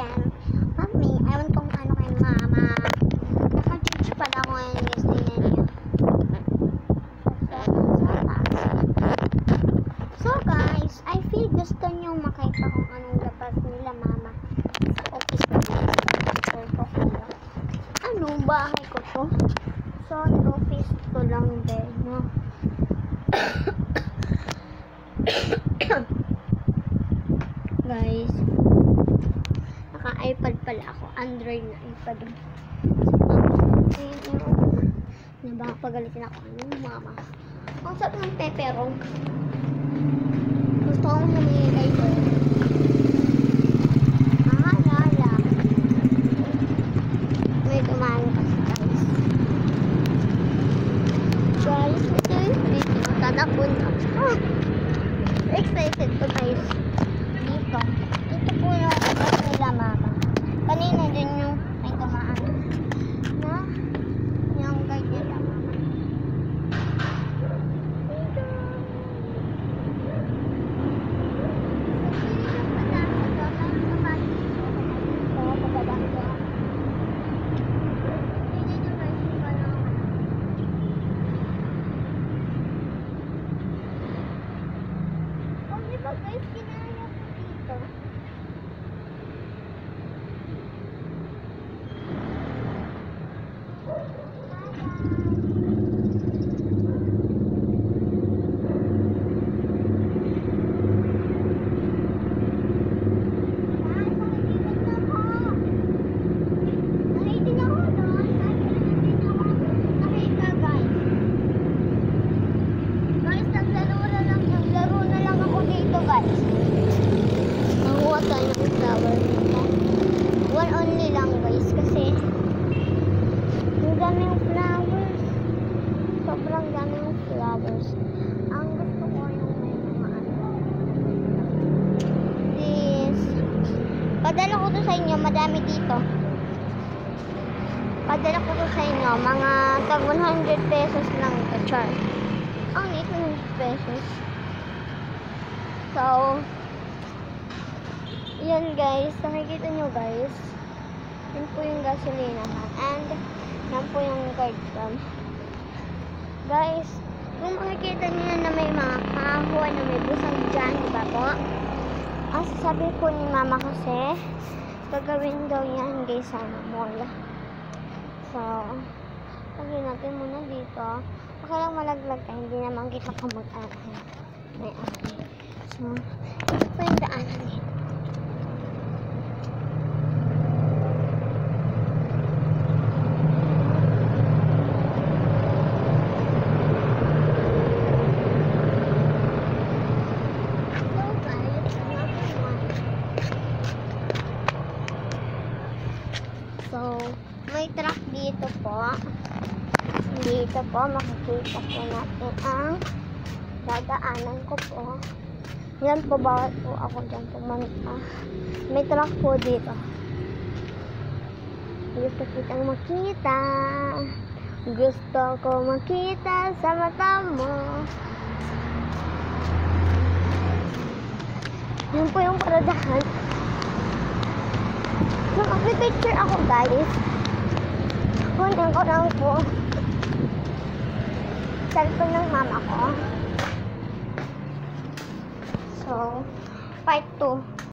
channel. Mami, ewan kung ano kay mama. Naka-change pala ako ngayon guys. Tingnan niyo. So guys, I feel gusto niyo makita kung anong labas nila mama. Sa office ko. Ano, bahay ko to? So, office ko lang din, no? Guys, naka-iPad pala ako. Android na iPad. Ayun, nabakapagalitin ako. Ano, mama? Ang sarap ng pepperong. Gusto kong humingi kayo. Lala. May dumano kasi guys. Guys, ito yung tatakbon ako. Excited ko guys. Dito po yung oras nila mama. Kanina din yung may tumaan na yung guide nila mama. Guys, kinaya ko dito. Nakuha tayo ng flower. One only lang guys kasi ang daming flowers. Sobrang daming flowers. Ang gusto ko yung may mga ano. This. Padala ko to sa inyo. Madami dito. Padala ko to sa inyo. Mga tag 100 pesos lang ito. Char. Ang 100 pesos. So, yan guys, nakikita nyo guys, yan po yung gasolinahan, and yan po yung carton. Guys, kung makikita nyo yan na may mga kahoy, na may busang dyan, diba po? Ang sasabi po ni mama kasi, gagawin daw yan guys sa mall. So, lagyan natin muna dito. Baka lang malaglag tayo, hindi naman kita kamag-aran. May akin. So, ito po yung daanan dito. So, may truck dito po. Dito po, makikita po natin ang dadaanan ko po. Yan po, bawat po ako dyan pumunta. May truck po dito. Gusto kitang makita. Gusto ko makita sa mata mo. Yan po yung paradahan. Mag-picture ako guys. Kunin ko lang po cellphone ng mama ko. So, part 2.